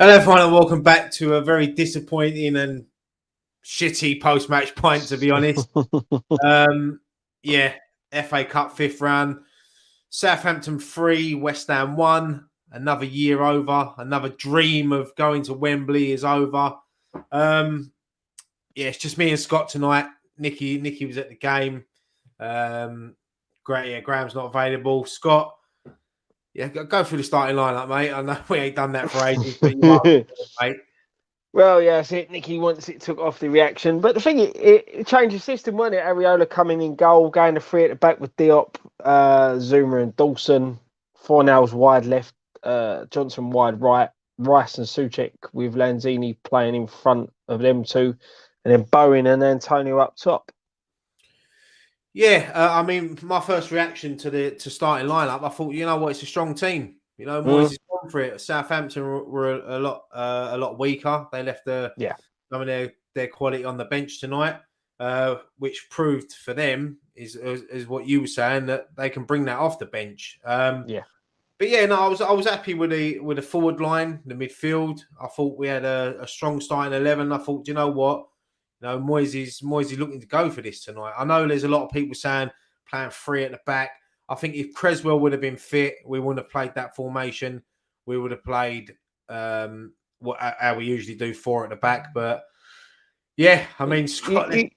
Hello, everyone, and welcome back to a very disappointing and shitty post-match pint, to be honest. Um, yeah, FA Cup fifth round, Southampton 3, West Ham 1. Another year over. Another dream of going to Wembley is over. Yeah, it's just me and Scott tonight. Nicky was at the game. Great, yeah, Graham's not available. Scott, yeah, go through the starting lineup, mate. I know we ain't done that for ages, but you are, mate. Well, yeah, that's it. Nicky once it took off the reaction. But the thing, it changed the system, wasn't it? Areola coming in goal, going to three at the back with Diop, Zuma and Dawson. Fornals wide left, Johnson wide right, Rice and Soucek with Lanzini playing in front of them two. And then Bowen and Antonio up top. Yeah, I mean, my first reaction to starting lineup, I thought, you know what, it's a strong team. You know, Moyes has gone for it. Southampton were a lot weaker. They left some of their quality on the bench tonight, which proved for them is what you were saying, that they can bring that off the bench. But yeah, no, I was happy with the forward line, the midfield. I thought we had a strong starting 11. I thought, you know what, Moyes is looking to go for this tonight. I know there's a lot of people saying playing three at the back. I think if Creswell would have been fit, we wouldn't have played that formation. We would have played how we usually do, four at the back. But yeah, I mean, Scotland.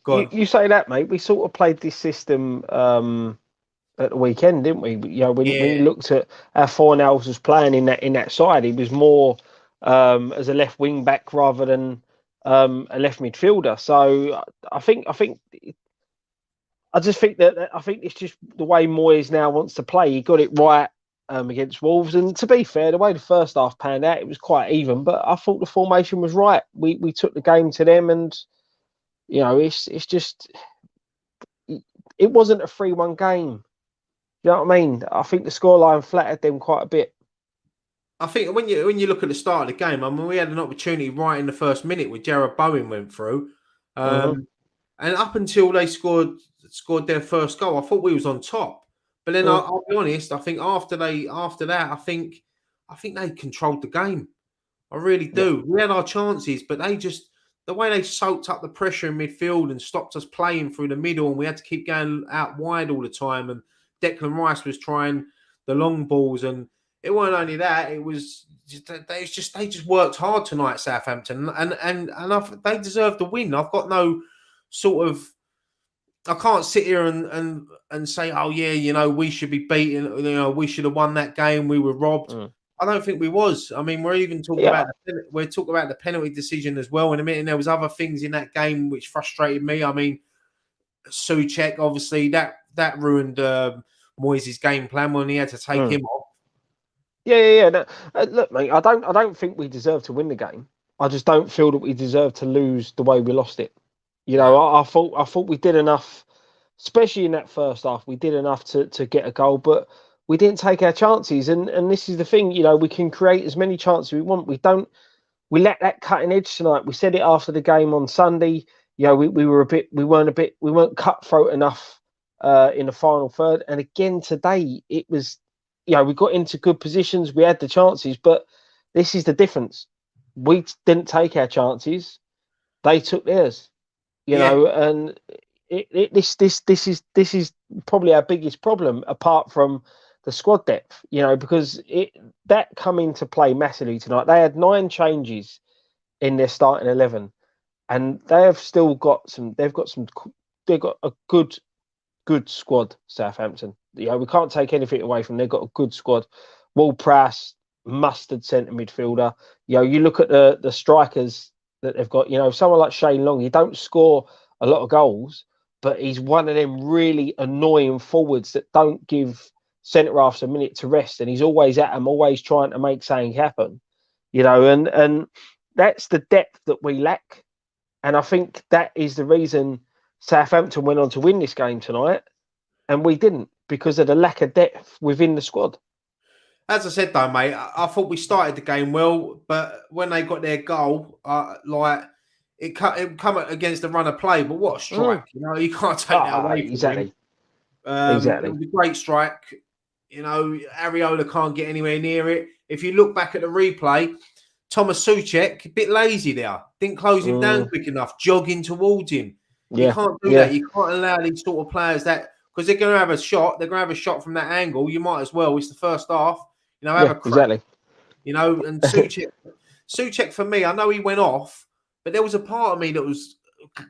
You say that, mate. We sort of played this system at the weekend, didn't we? You know, when you looked at how Fornals was playing in that side, he was more as a left wing back rather than a left midfielder. So I just think it's just the way Moyes now wants to play. He got it right against Wolves, and to be fair, the way the first half panned out, it was quite even. But I thought the formation was right. We took the game to them, and you know, it's just it wasn't a 3-1 game. You know what I mean? I think the scoreline flattered them quite a bit. I think when you look at the start of the game, I mean, we had an opportunity right in the first minute where Jarrod Bowen went through. And up until they scored their first goal, I thought we was on top. But then I'll be honest, I think after that, I think they controlled the game. I really do. Yeah. We had our chances, but they just, the way they soaked up the pressure in midfield and stopped us playing through the middle, and we had to keep going out wide all the time. And Declan Rice was trying the long balls, and it wasn't only that; it was they just worked hard tonight, Southampton, and they deserved the win. I've got no sort of, I can't sit here and say, oh yeah, you know, we should be beaten, you know, we should have won that game, we were robbed. I don't think we was. I mean, we're even talking about the penalty decision as well in a minute, and there was other things in that game which frustrated me. I mean, Soucek, obviously that ruined Moyes' game plan when he had to take him off. Yeah. No, look, mate, I don't think we deserve to win the game. I just don't feel that we deserve to lose the way we lost it. You know, I thought we did enough, especially in that first half. We did enough to get a goal, but we didn't take our chances. And this is the thing, you know, we can create as many chances we want. We lack that cutting edge tonight. We said it after the game on Sunday. You know, we weren't cutthroat enough in the final third. And again today, it was, you know, we got into good positions. We had the chances, but this is the difference. We didn't take our chances. They took theirs. You know, and this is probably our biggest problem, apart from the squad depth. You know, because that come into play massively tonight. They had 9 changes in their starting 11, and they have still got some. They've got a good squad. Southampton. You know, we can't take anything away from them. They've got a good squad. Ward-Prowse, mustard centre midfielder. You know, you look at the strikers that they've got. You know, someone like Shane Long, he don't score a lot of goals, but he's one of them really annoying forwards that don't give centre halves a minute to rest, and he's always at them, always trying to make something happen. You know, and that's the depth that we lack, and I think that is the reason Southampton went on to win this game tonight, and we didn't, because of the lack of depth within the squad. As I said, though, mate, I thought we started the game well, but when they got their goal, it come against the run of play. But what a strike! You know, you can't take that away from him. Exactly. It was a great strike. You know, Areola can't get anywhere near it. If you look back at the replay, Thomas Soucek, a bit lazy there. Didn't close him down Mm, quick enough, jogging towards him. You yeah, can't do yeah, that. You can't allow these sort of players that, because they're going to have a shot. They're going to have a shot from that angle. You might as well. It's the first half. Have yeah, a crack. exactly. And Soucek for me, I know he went off, but there was a part of me that was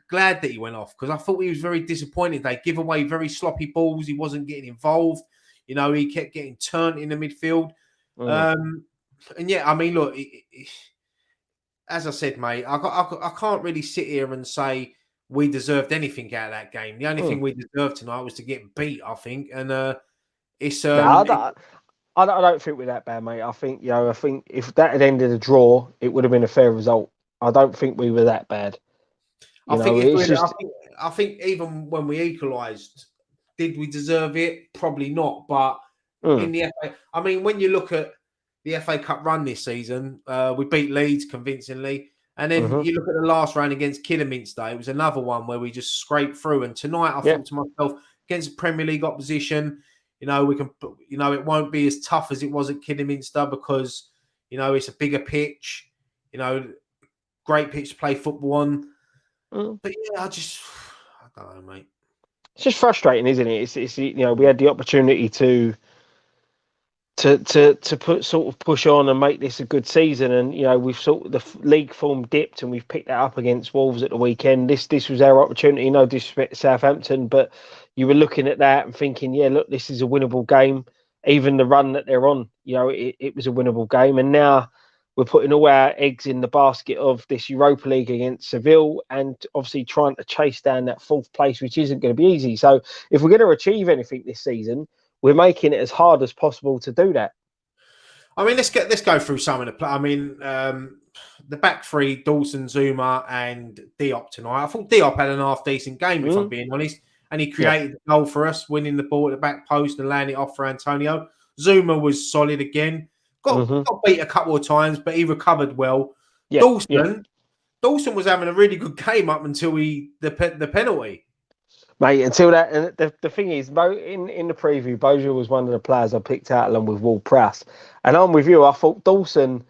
glad that he went off because I thought he was very disappointed. They give away very sloppy balls. He wasn't getting involved. He kept getting turned in the midfield. Mm, And yeah, I mean, look, as I said, mate, I can't really sit here and say we deserved anything out of that game. The only thing mm. we deserved tonight was to get beat, I think. And it's No, I don't think we're that bad, mate. I think I think if that had ended a draw, it would have been a fair result. I don't think we were that bad. I think if It's we, just I think even when we equalised, did we deserve it? Probably not. But in mm, the FA, I mean, when you look at the FA Cup run this season, we beat Leeds convincingly, and then hmm you look at the last round against Kidderminster. It was another one where we just scraped through. And tonight, I yeah, thought to myself, against Premier League opposition, we can, it won't be as tough as it was at Kidderminster because it's a bigger pitch, great pitch to play football on. mm. But yeah, I don't know, mate. It's just frustrating, isn't it? It's we had the opportunity to put sort of push on and make this a good season, and we've sort of league form dipped, and we've picked that up against Wolves at the weekend. This was our opportunity. No disrespect to Southampton, but you were looking at that and thinking, yeah, look, this is a winnable game. Even the run that they're on, it was a winnable game, and now we're putting all our eggs in the basket of this Europa League against Seville, and obviously trying to chase down that fourth place, which isn't going to be easy. So if we're going to achieve anything this season, we're making it as hard as possible to do that. I mean, let's go through some of the play. I mean, the back three: Dawson, Zuma, and Diop tonight. I thought Diop had an half decent game, if I'm being honest, and he created a goal for us, winning the ball at the back post and landing it off for Antonio. Zuma was solid again. Got beat a couple of times, but he recovered well. Yeah, Dawson was having a really good game up until the penalty. Mate, until that, and the thing is, in the preview, Bozier was one of the players I picked out along with ward-prowse. And I'm with you, I thought Dawson,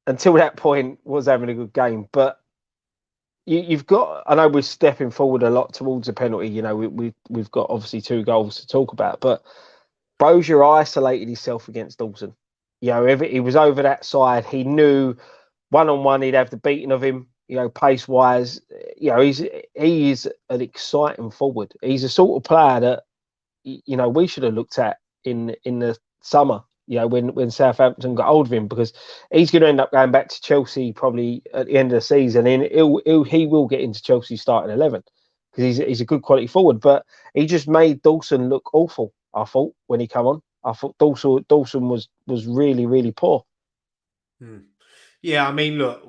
until that point, was having a good game. But you've got, I know we're stepping forward a lot towards a penalty. We've got obviously 2 goals to talk about. But Bozier isolated himself against Dawson. If he was over that side, he knew one-on-one he'd have the beating of him. Pace wise, he is an exciting forward. He's a sort of player that we should have looked at in the summer. When Southampton got hold of him, because he's going to end up going back to Chelsea probably at the end of the season, and he will get into Chelsea's starting 11 because he's a good quality forward. But he just made Dawson look awful. I thought when he came on, I thought Dawson was really, really poor. Yeah, I mean, look,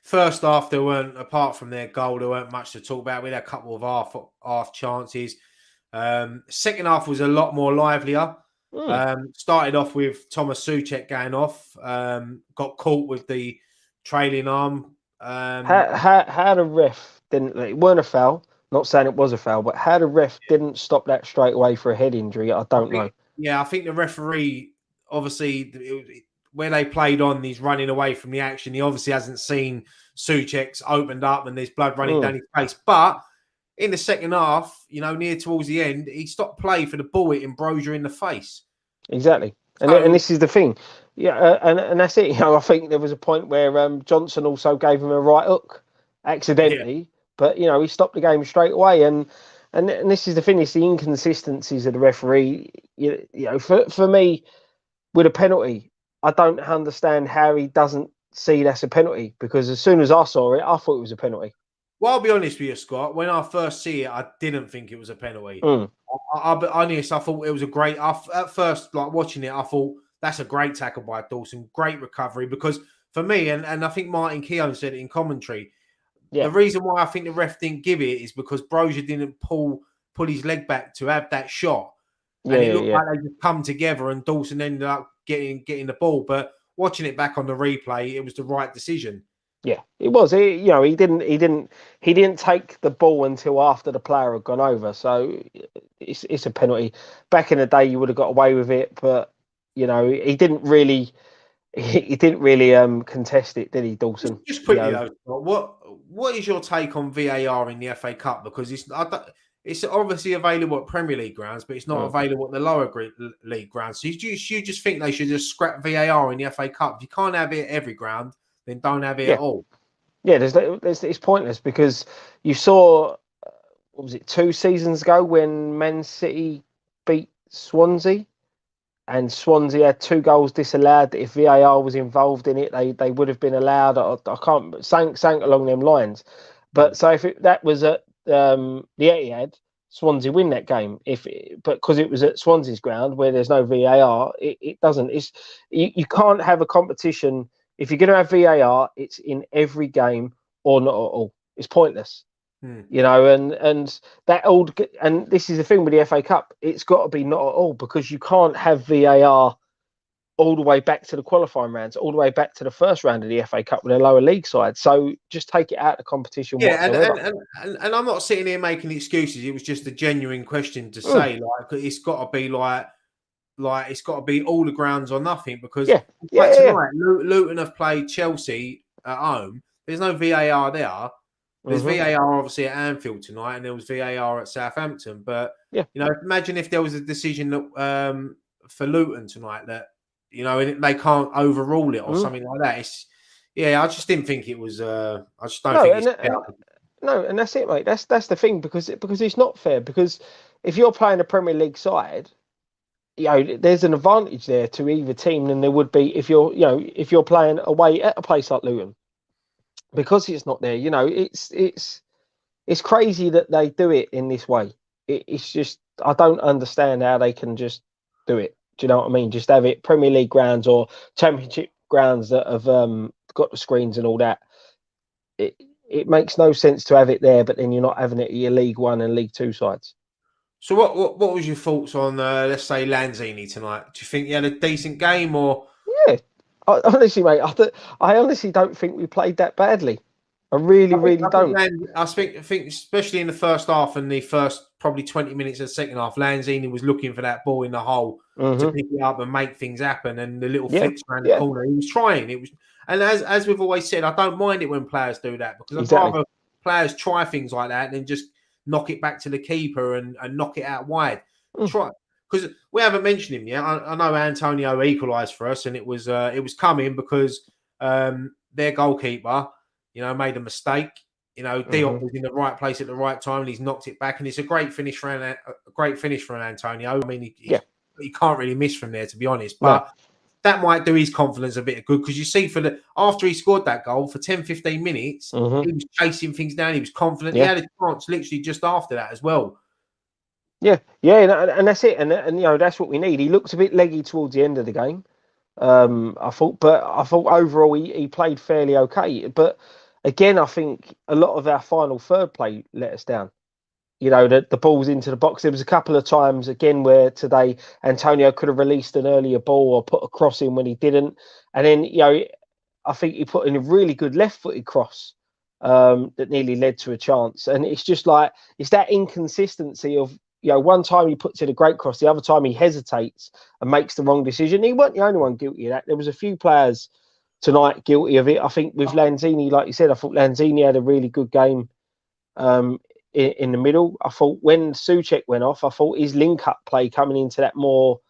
first half there weren't, apart from their goal, there weren't much to talk about. We had a couple of half chances. Second half was a lot more livelier. Started off with Thomas Soucek going off. Got caught with the trailing arm. How the ref didn't? It weren't a foul. Not saying it was a foul, but how the ref didn't stop that straight away for a head injury, I don't know. Yeah, I think the referee, obviously, where they played on, he's running away from the action. He obviously hasn't seen Soucek's opened up and there's blood running down his face. But in the second half, near towards the end, he stopped play for the ball hitting Brozier in the face. Exactly. And this is the thing. Yeah, and that's it. I think there was a point where Johnson also gave him a right hook accidentally, but he stopped the game straight away. And this is the thing, it's the inconsistencies of the referee. For me, with a penalty, I don't understand how he doesn't see that's a penalty, because as soon as I saw it, I thought it was a penalty. Well, I'll be honest with you, Scott. When I first see it, I didn't think it was a penalty. I'll be honest, I thought it was a great... At first, like watching it, I thought that's a great tackle by Dawson. Great recovery. Because for me, and I think Martin Keown said it in commentary, the reason why I think the ref didn't give it is because Brozier didn't pull his leg back to have that shot. And it looked like they just come together and Dawson ended up getting the ball. But watching it back on the replay, it was the right decision. Yeah, it was. He didn't take the ball until after the player had gone over. So it's a penalty. Back in the day, you would have got away with it, but he didn't really he didn't really contest it, did he, Dawson? Just quickly though, what is your take on VAR in the FA Cup? Because it's obviously available at Premier League grounds, but it's not available at the lower league grounds. So you just think they should just scrap VAR in the FA Cup? If you can't have it at every ground, then don't have it at all. Yeah, it's pointless because you saw, what was it, 2 seasons ago when Man City beat Swansea, and Swansea had 2 goals disallowed. If VAR was involved in it, they would have been allowed. I can't sank along them lines. But so if that was at the Etihad, Swansea win that game. But because it was at Swansea's ground where there's no VAR, it doesn't. You can't have a competition. If you're going to have VAR, it's in every game or not at all. It's pointless. You know, and this is the thing with the FA Cup. It's got to be not at all, because you can't have VAR all the way back to the qualifying rounds, all the way back to the first round of the FA Cup with a lower league side. So just take it out of the competition whatsoever. And I'm not sitting here making excuses. It was just a genuine question to say, like, it's got to be like it's got to be all the grounds or nothing, because tonight Luton have played Chelsea at home. There's no VAR there. There's VAR obviously at Anfield tonight, and there was VAR at Southampton. But you know, imagine if there was a decision that for Luton tonight that, you know, they can't overrule it or something like that. I just didn't think it was. I just don't think it's fair. No, and that's it, mate. That's the thing, because it's not fair. Because if you're playing a Premier League side, you know, there's an advantage there to either team than there would be if you're playing away at a place like Luton. Because it's not there, you know, it's crazy that they do it in this way. It's just, I don't understand how they can just do it. Do you know what I mean? Just have it Premier League grounds or Championship grounds that have got the screens and all that. It makes no sense to have it there, but then you're not having it at your League One and League Two sides. So what was your thoughts on let's say Lanzini tonight? Do you think he had a decent game or? Yeah. Honestly, mate, I honestly don't think we played that badly. I really don't. I think especially in the first half and the first probably 20 minutes of the second half, Lanzini was looking for that ball in the hole to pick it up and make things happen. And the little flicks around the corner, he was trying. It was, and as we've always said, I don't mind it when players do that, because I'd rather players try things like that than just knock it back to the keeper and knock it out wide. Try. Because we haven't mentioned him yet. I know Antonio equalised for us, and it was coming because their goalkeeper, you know, made a mistake. You know, Diop was in the right place at the right time, and he's knocked it back, and it's a great finish for Antonio. I mean, he can't really miss from there, to be honest. But that might do his confidence a bit of good, because you see, after he scored that goal for 10, 15 minutes, he was chasing things down. He was confident. He had a chance literally just after that as well. Yeah, and that's it, and you know, that's what we need. He looked a bit leggy towards the end of the game, I thought overall he played fairly okay. But again, I think a lot of our final third play let us down. You know, the balls into the box. There was a couple of times again where today Antonio could have released an earlier ball or put a cross in when he didn't, and then, you know, I think he put in a really good left-footed cross that nearly led to a chance. And it's just like, it's that inconsistency of, you know, one time he puts in a great cross, the other time he hesitates and makes the wrong decision. He wasn't the only one guilty of that. There was a few players tonight guilty of it. I think with Lanzini, like you said, I thought Lanzini had a really good game in the middle. I thought when Souček went off, I thought his link-up play coming into that more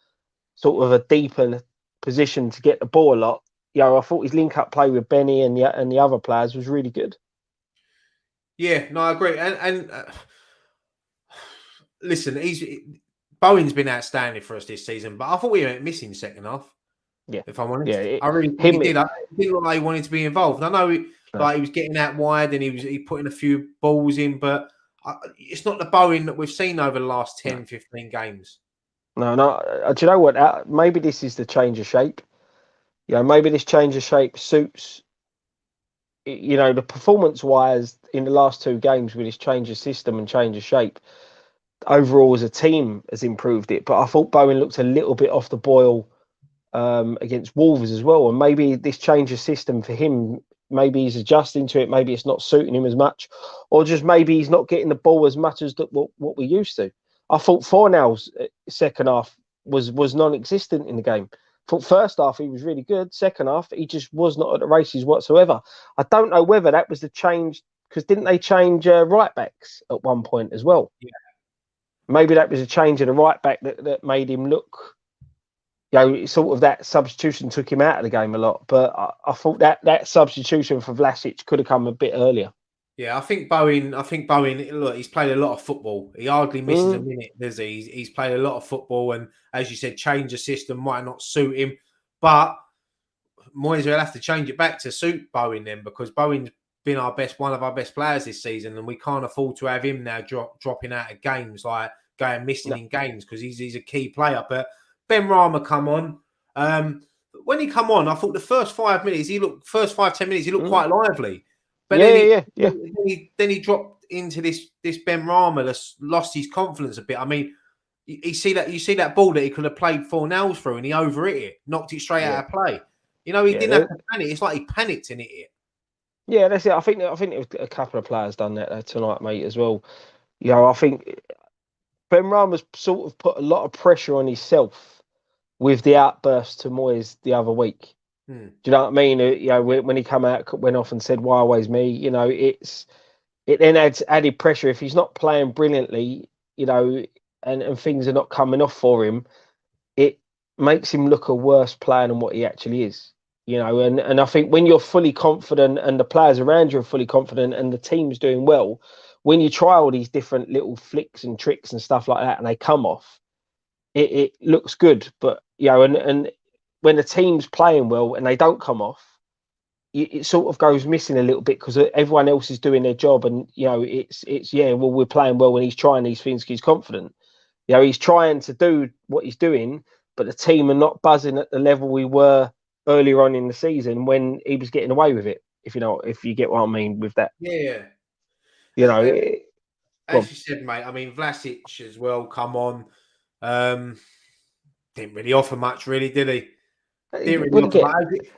sort of a deeper position to get the ball a lot, you know, I thought his link-up play with Benny and the other players was really good. Yeah, no, I agree. And listen, Bowen's been outstanding for us this season, but I thought we went missing second half. Yeah, if I'm honest, yeah, I really think he did. I didn't look like he wanted to be involved. I know, he was getting out wide and he putting a few balls in, but it's not the Bowen that we've seen over the last 10, 15 games. No. Do you know what? Maybe this is the change of shape. You know, maybe this change of shape suits, you know, the performance-wise in the last 2 games with this change of system and change of shape. Overall, as a team, has improved it. But I thought Bowen looked a little bit off the boil against Wolves as well. And maybe this change of system for him, maybe he's adjusting to it. Maybe it's not suiting him as much, or just maybe he's not getting the ball as much as what we used to. I thought Fornell's second half was non-existent in the game. thought first half he was really good. Second half, he just was not at the races whatsoever. I don't know whether that was the change, because didn't they change right backs at one point as well? Yeah. Maybe that was a change of the right back that made him look, sort of that substitution took him out of the game a lot. But I thought that substitution for Vlasic could have come a bit earlier. Yeah, I think Bowen. Look, he's played a lot of football. He hardly misses a minute, does he? He's played a lot of football, and as you said, change the system might not suit him. But Moyes will have to change it back to suit Bowen then, because Bowen's been one of our best players this season, and we can't afford to have him now dropping out of games, like going missing in games, because he's a key player. But Ben Rama come on. When he come on, I thought the first 5 minutes, 5-10 minutes, he looked quite lively. But then he dropped into this Ben Rama that's lost his confidence a bit. I mean, you see that ball that he could have played 4 nails through, and he overhit it, knocked it straight out of play. He didn't have to panic. It's like he panicked and hit it. Yeah, that's it. I think it was a couple of players done that tonight, mate, as well. I think Ben Rama's sort of put a lot of pressure on himself with the outburst to Moyes the other week. Do you know what I mean? When he went off and said, "Why always me?" It then adds added pressure if he's not playing brilliantly, and things are not coming off for him. It makes him look a worse player than what he actually is. And I think when you're fully confident and the players around you are fully confident and the team's doing well, when you try all these different little flicks and tricks and stuff like that and they come off, it looks good. But and when the team's playing well and they don't come off, it sort of goes missing a little bit, because everyone else is doing their job, and we're playing well when he's trying these things. He's confident, he's trying to do what he's doing, but the team are not buzzing at the level we were earlier on in the season when he was getting away with it. If you get what I mean with that. Yeah. As you said, mate. I mean, Vlasic as well. Come on, didn't really offer much, really, did he?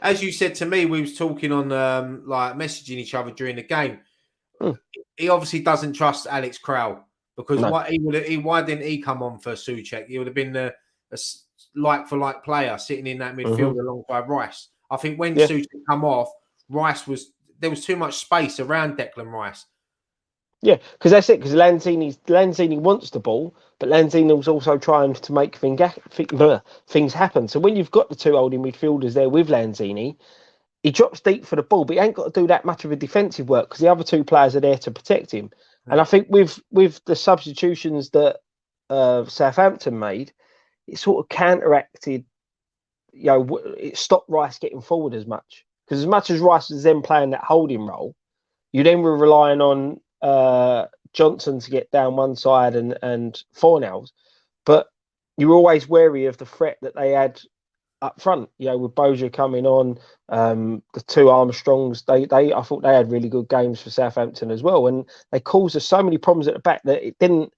As you said to me, we was talking on like messaging each other during the game. He obviously doesn't trust Alex Crowell, because why didn't he come on for Souček? He would have been a like for like player sitting in that midfield alongside Rice. I think when Souček come off, there was too much space around Declan Rice. Yeah, because that's it. Because Lanzini wants the ball, but Lanzini was also trying to make things happen. So when you've got the 2 holding midfielders there with Lanzini, he drops deep for the ball, but he ain't got to do that much of a defensive work, because the other 2 players are there to protect him. And I think with the substitutions that Southampton made, it sort of counteracted. It stopped Rice getting forward as much, because as much as Rice was then playing that holding role, you then were relying on Johnson to get down one side and Fornals, but you were always wary of the threat that they had up front. With Boja coming on, the 2 Armstrongs, I thought they had really good games for Southampton as well, and they caused us so many problems at the back that it didn't.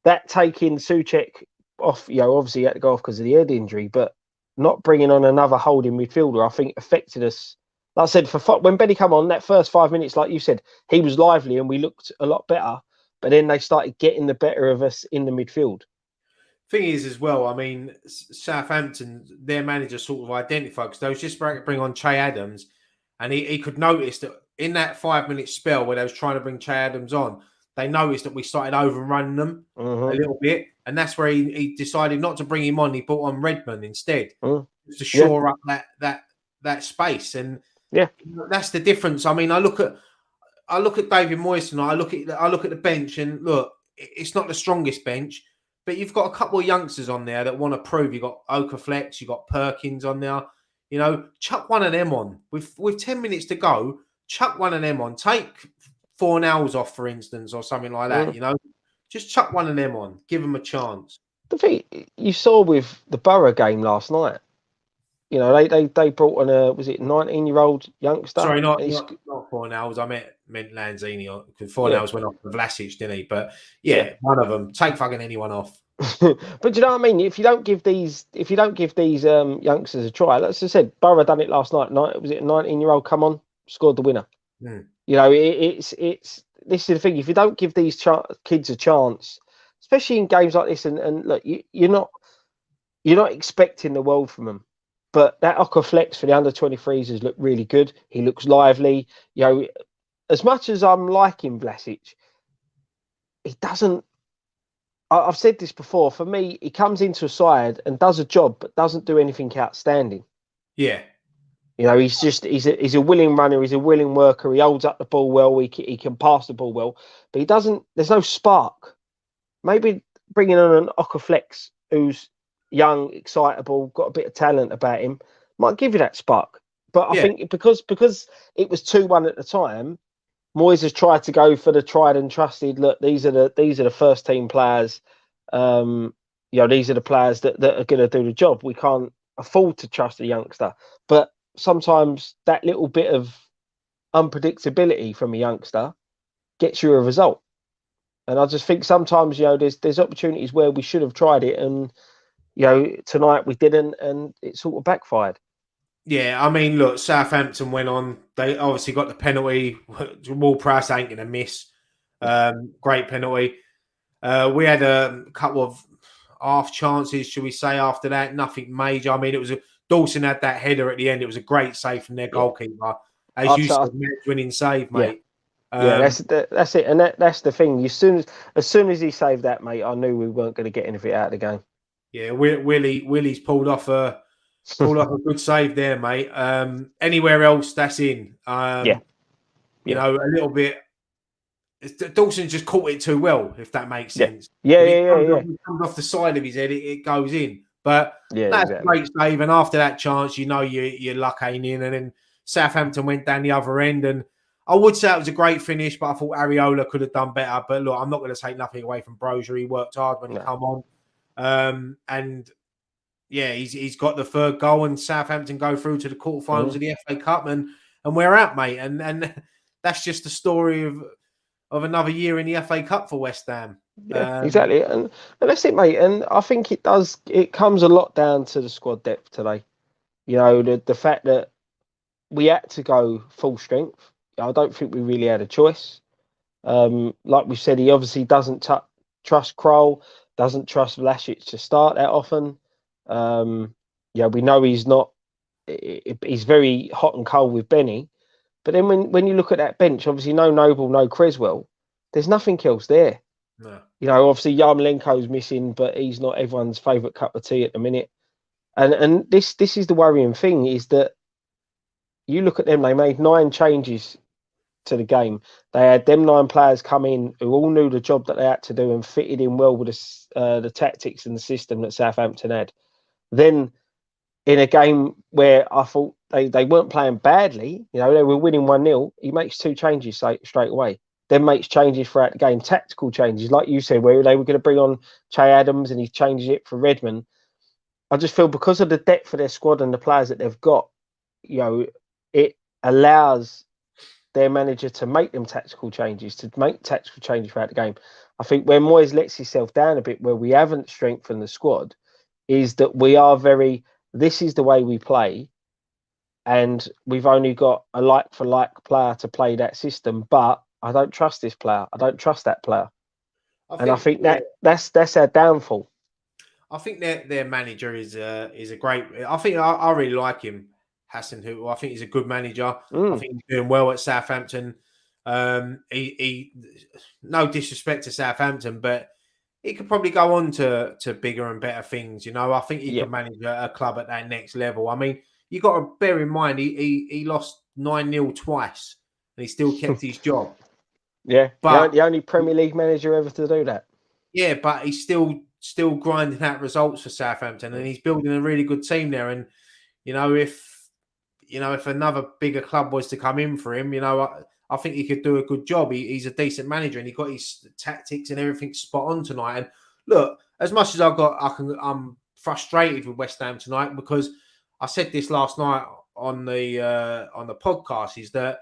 That taking Souček off, obviously he had to go off because of the head injury, but not bringing on another holding midfielder, I think affected us. Like I said, when Benny come on, that first 5 minutes, like you said, he was lively and we looked a lot better. But then they started getting the better of us in the midfield. Thing is, as well, I mean, Southampton, their manager sort of identified, because they was just about to bring on Che Adams, and he could notice that in that 5 minute spell where they was trying to bring Che Adams on, they noticed that we started overrunning them a little bit, and that's where he decided not to bring him on. He brought on Redmond instead to shore up that space, and that's the difference. I mean, I look at David Moyes tonight. I look at the bench, and look, it's not the strongest bench, but you've got a couple of youngsters on there that want to prove. You got Okaflex, you got Perkins on there. Chuck one of them on with 10 minutes to go. Chuck one of them on. Take Fornals off, for instance, or something like that. Just chuck one of them on. Give them a chance. The thing you saw with the Borough game last night, they brought on was it 19-year-old youngster? Sorry, not Fornals. I meant Lanzini, because Fornals went off with Vlasic, didn't he? But one of them. Take fucking anyone off. But you know what I mean? If you don't give these youngsters a try, as I said, Borough done it last night. Was it a 19-year-old come on, scored the winner? It's this is the thing. If you don't give these kids a chance, especially in games like this, and look, you're not expecting the world from them. But that Ocker Flex for the under-23s has looked really good. He looks lively. As much as I'm liking Vlasic, he doesn't. I've said this before. For me, he comes into a side and does a job, but doesn't do anything outstanding. Yeah. He's a willing runner. He's a willing worker. He holds up the ball well. He can pass the ball well, but he doesn't. There's no spark. Maybe bringing on an Okaflex who's young, excitable, got a bit of talent about him might give you that spark. But I think because it was 2-1 at the time, Moyes has tried to go for the tried and trusted. Look, these are the first team players. These are the players that are going to do the job. We can't afford to trust a youngster, but sometimes that little bit of unpredictability from a youngster gets you a result. And I just think sometimes, there's opportunities where we should have tried it, and tonight we didn't, and it sort of backfired. Yeah, I mean, look, Southampton went on. They obviously got the penalty. Ward-prowse ain't going to miss. Great penalty. We had a couple of half chances, should we say, after that. Nothing major. I mean, it was Dawson had that header at the end. It was a great save from their goalkeeper. As you said, match-winning save, mate. That's it. And that's the thing. As soon as he saved that, mate, I knew we weren't going to get anything out of the game. Yeah, Willie's pulled off a good save there, mate. Anywhere else, that's in. A little bit. Dawson just caught it too well, if that makes sense. Yeah. It comes off the side of his head, it goes in. But that's a great save. And after that chance, your luck ain't in. And then Southampton went down the other end. And I would say it was a great finish, but I thought Areola could have done better. But look, I'm not going to take nothing away from Brozier. He worked hard when he come on. He's got the third goal, and Southampton go through to the quarterfinals of the FA Cup, and we're out, mate. And that's just the story of another year in the FA Cup for West Ham. Yeah, exactly. And that's it, mate. And I think it comes a lot down to the squad depth today. The fact that we had to go full strength. I don't think we really had a choice. Like we said, he obviously doesn't trust Kroll, doesn't trust Vlasic to start that often. We know he's not. He's very hot and cold with Benny. But then when you look at that bench, obviously no Noble, no Creswell, there's nothing else there. No. Obviously Yarmolenko's missing, but he's not everyone's favourite cup of tea at the minute. And this is the worrying thing, is that you look at them, they made 9 changes to the game. They had them 9 players come in who all knew the job that they had to do and fitted in well with the tactics and the system that Southampton had. Then in a game where I thought they weren't playing badly, they were winning 1-0, he makes 2 changes straight away. Then makes changes throughout the game, tactical changes, like you said, where they were going to bring on Che Adams and he changes it for Redmond. I just feel because of the depth of their squad and the players that they've got, it allows their manager to make them tactical changes, throughout the game. I think where Moyes lets himself down a bit, where we haven't strengthened the squad, is that we are this is the way we play, and we've only got a like-for-like player to play that system, but I don't trust this player. I don't trust that player. I think that's our downfall. I think their manager is a great. I think I really like him, Hassan Hootel. I think he's a good manager. I think he's doing well at Southampton. He no disrespect to Southampton, but he could probably go on to bigger and better things. I think he can manage a club at that next level. I mean, you got to bear in mind he lost 9-0 twice, and he still kept his job. Yeah, but the only Premier League manager ever to do that. Yeah, but he's still grinding out results for Southampton, and he's building a really good team there. And if another bigger club was to come in for him, I think he could do a good job. He's a decent manager, and he got his tactics and everything spot on tonight. And look, as much as I'm frustrated with West Ham tonight, because I said this last night on the podcast, is that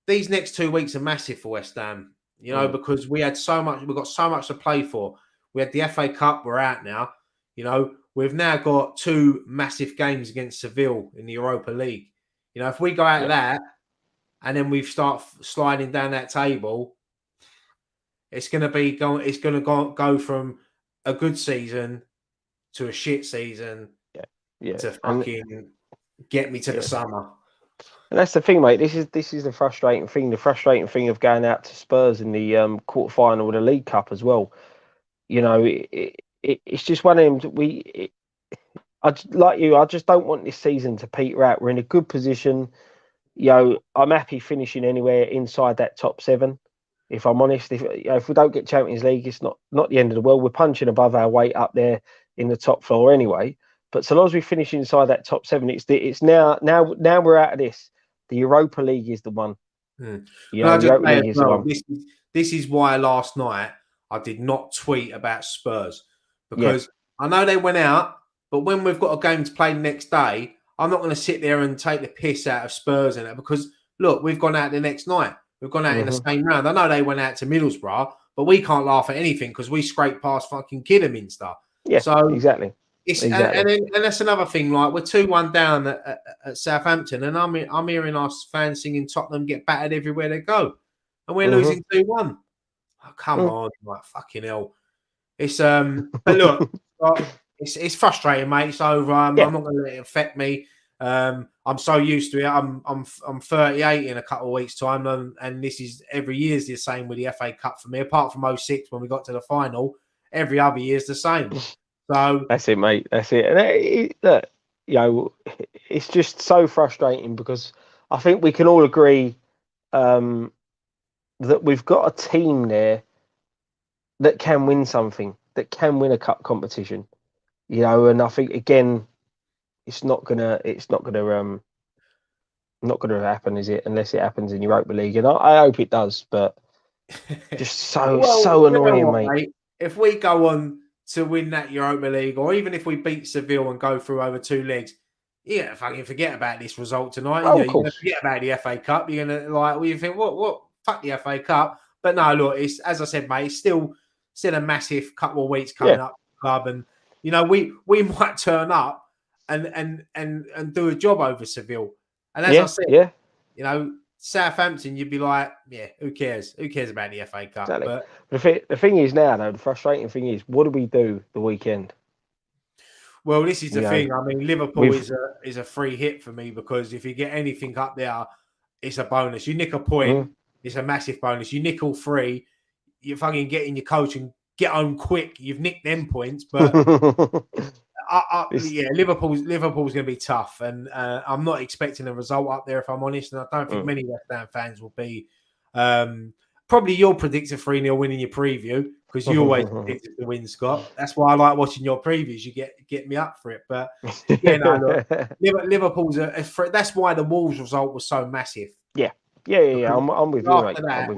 these next 2 weeks are massive for West Ham. Because we've got so much to play for. We had the FA Cup, we're out now. We've now got 2 massive games against Seville in the Europa League. If we go out of that and then we start sliding down that table, it's going to go from a good season to a shit season. Yeah, to fucking get me to the summer. And that's the thing, mate. This is the frustrating thing. The frustrating thing of going out to Spurs in the quarter final of the League Cup as well. You know, it's just one of them. Like you, I just don't want this season to peter out. We're in a good position. You know, I'm happy finishing anywhere inside that top 7. If I'm honest, if we don't get Champions League, it's not the end of the world. We're punching above our weight up there in the top floor anyway. But so long as we finish inside that top 7, it's now we're out of this. The Europa League is the one. Mm. You know, the Europa League is the one. This is why last night I did not tweet about Spurs, because Yeah. I know they went out, but when we've got a game to play the next day, I'm not going to sit there and take the piss out of Spurs in it, because look, we've gone out the next night. We've gone out in the same round. I know they went out to Middlesbrough, but we can't laugh at anything because we scraped past fucking Kidderminster. Yeah, so exactly. And that's another thing. Like, we're 2-1 down at Southampton, and I'm hearing our fans singing Tottenham get battered everywhere they go, and we're losing 2-1. Oh, come on, like, fucking hell. It's but look, it's frustrating, mate. It's over. I'm not going to let it affect me. I'm so used to it. I'm 38 in a couple of weeks' time, and this is every year's the same with the FA Cup for me. Apart from 06 when we got to the final, every other year's the same. So that's it, mate. That's it. And look, you know, it's just so frustrating because I think we can all agree that we've got a team there that can win something, that can win a cup competition. You know, and I think again, it's not gonna happen, is it? Unless it happens in Europa League, and I hope it does. But just so annoying, mate. Mate. If we go on to win that Europa League, or even if we beat Seville and go through over 2 legs, yeah, fucking forget about this result tonight. Oh, you're going to forget about the FA Cup. You're going to you think, what? Fuck the FA Cup. But no, look, it's, as I said, mate, it's still a massive couple of weeks coming up for the club, and you know, we might turn up and do a job over Seville. And as I said, you know, Southampton, you'd be like, yeah, who cares? Who cares about the FA Cup? Exactly. But the thing is now, though, the frustrating thing is, what do we do the weekend? Well, this is the thing. I mean, Liverpool is a free hit for me, because if you get anything up there, it's a bonus. You nick a point, it's a massive bonus. You nick all 3, you fucking get in your coach and get home quick. You've nicked them points, but yeah, Liverpool's going to be tough, and I'm not expecting a result up there, if I'm honest. And I don't think many West Ham fans will be. Probably you'll predict a 3-0 win in your preview, because you always predict the win, Scott. That's why I like watching your previews. You get me up for it. But yeah, no, look, Liverpool's that's why the Wolves result was so massive. Yeah. I'm with you, mate. After that,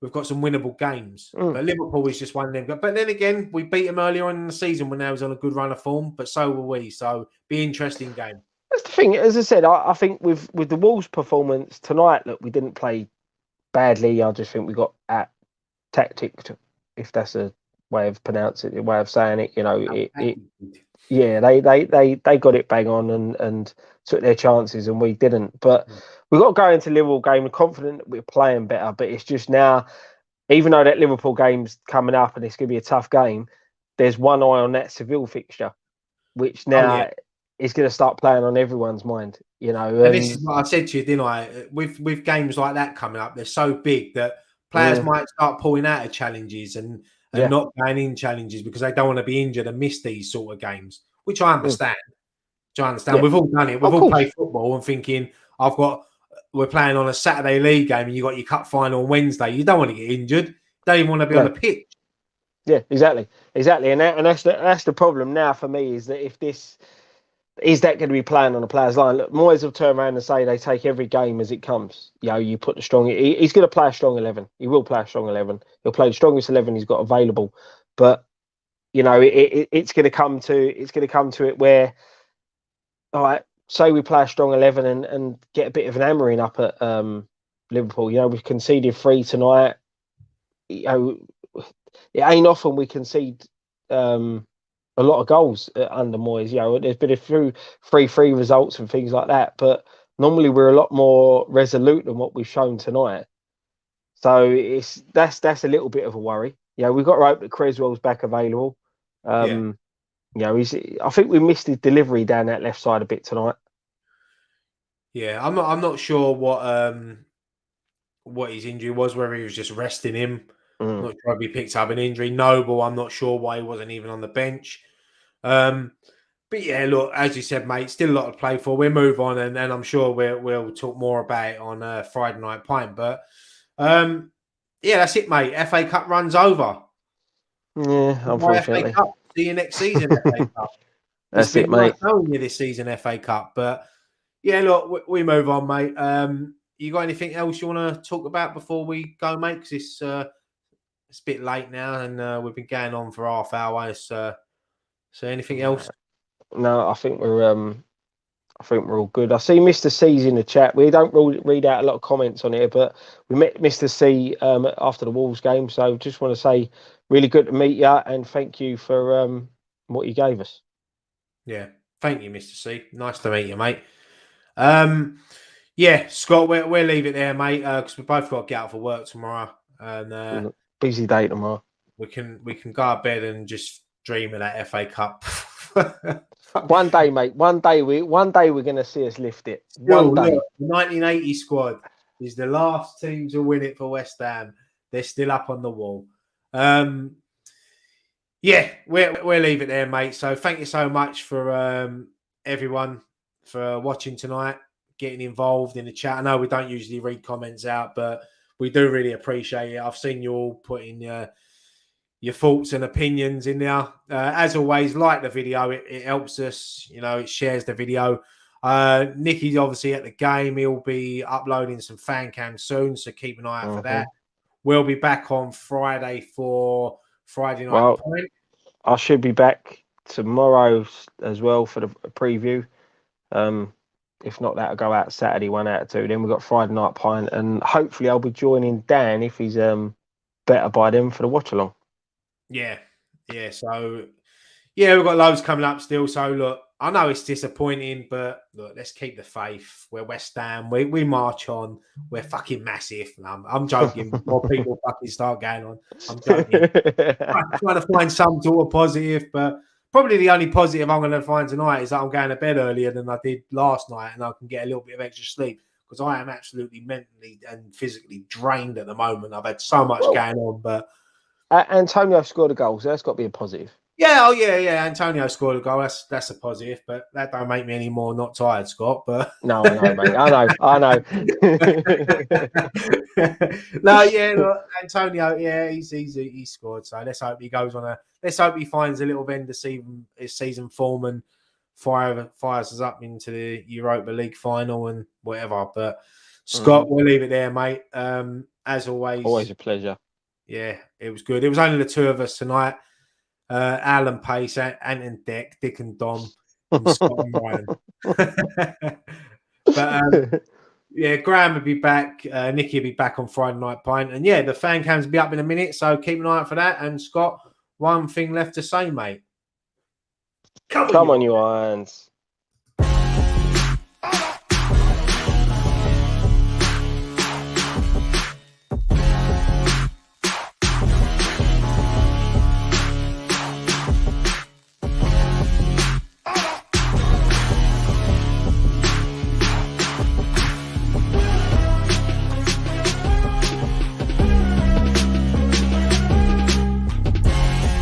we've got some winnable games. But Liverpool is just one of them. But then again, we beat them earlier on in the season when they was on a good run of form. But so were we. So be an interesting game. That's the thing. As I said, I think with the Wolves' performance tonight, look, we didn't play badly. I just think we got tacticked, if that's a way of pronouncing it, a way of saying it. You know, they got it bang on and took their chances, and we didn't. But we've got to go into Liverpool game confident that we're playing better. But it's just now, even though that Liverpool game's coming up and it's going to be a tough game, there's one eye on that Seville fixture, which now is going to start playing on everyone's mind. You know, and this is what I said to you, didn't I? With games like that coming up, they're so big that players might start pulling out of challenges and not going in challenges because they don't want to be injured and miss these sort of games, which I understand. We've all done it. We've all played football and thinking, we're playing on a Saturday league game and you got your cup final on Wednesday. You don't want to get injured. You don't even want to be on the pitch. Yeah, exactly. And that's the problem now for me, is that if this is that going to be playing on a player's line. Look, Moyes will turn around and say they take every game as it comes. You know, you put the strong. He's going to play a strong 11. He will play a strong 11. He'll play the strongest 11 he's got available. But you know, it's going to come to it where, all right, say we play a strong 11 and get a bit of an hammering up at Liverpool. You know, we've conceded 3 tonight. You know, it ain't often we concede a lot of goals under Moyes. You know, there's been a few 3-3 results and things like that, but normally we're a lot more resolute than what we've shown tonight. So that's a little bit of a worry. Yeah, we've got to hope that Creswell's back available. You know, I think we missed his delivery down that left side a bit tonight. Yeah, I'm not sure what his injury was, whether he was just resting him. Not sure if he picked up an injury. Noble, I'm not sure why he wasn't even on the bench. But yeah, look, as you said, mate, still a lot to play for. We'll move on, and I'm sure we'll talk more about it on Friday Night Pint. But yeah, that's it, mate. FA Cup runs over. Yeah, unfortunately. FA Cup. See you next season, FA Cup. That's It's been it, mate. nice knowing you this season, FA Cup. But yeah, look, we move on, mate. You got anything else you want to talk about before we go, mate? Because it's a bit late now, and we've been going on for half hour. So anything else? No, I think we're all good. I see Mr. C's in the chat. We don't read out a lot of comments on here, but we met Mr. C after the Wolves game. So just want to say, really good to meet you, and thank you for what you gave us. Yeah, thank you, Mr. C. Nice to meet you, mate. Yeah, Scott, we'll leave it there, mate, because we both got to get out for work tomorrow, and busy day tomorrow. We can go to bed and just dream of that FA Cup. One day, mate. One day we're going to see us lift it. One day. Look, the 1980 squad is the last team to win it for West Ham. They're still up on the wall. Yeah, we'll leave it there, mate. So thank you so much for everyone for watching tonight, getting involved in the chat. I know we don't usually read comments out, but we do really appreciate it. I've seen you all putting your thoughts and opinions in there. As always, like the video. It helps us. You know, it shares the video. Nicky's obviously at the game. He'll be uploading some fan cam soon, so keep an eye out for that. We'll be back on Friday for Friday Night Pint. I should be back tomorrow as well for the preview. If not, that'll go out Saturday, 1 out of 2. Then we've got Friday Night Pint, and hopefully I'll be joining Dan if he's better by then for the watch along. Yeah. So yeah, we've got loads coming up still. So look, I know it's disappointing, but look, let's keep the faith. We're West Ham. We march on. We're fucking massive. I'm joking. Before people fucking start going on, I'm joking. I'm trying to find some sort of positive, but probably the only positive I'm going to find tonight is that I'm going to bed earlier than I did last night, and I can get a little bit of extra sleep because I am absolutely mentally and physically drained at the moment. I've had so much going on, but Antonio scored a goal, so that's got to be a positive. Yeah, yeah. Antonio scored a goal. That's a positive, but that don't make me any more not tired, Scott. But no, I know, mate. I know. No, yeah, look, Antonio. Yeah, he scored. So let's hope he goes on Let's hope he finds a little end of season form and fires us up into the Europa League final and whatever. But Scott, we'll leave it there, mate. As always a pleasure. Yeah, it was good. It was only the two of us tonight. Alan Pace, Ant and Dick and Dom, and Scott and Ryan. But yeah, Graham will be back. Nicky will be back on Friday Night Pint. And yeah, the fan cams will be up in a minute, so keep an eye out for that. And Scott, one thing left to say, mate. Come on, you irons.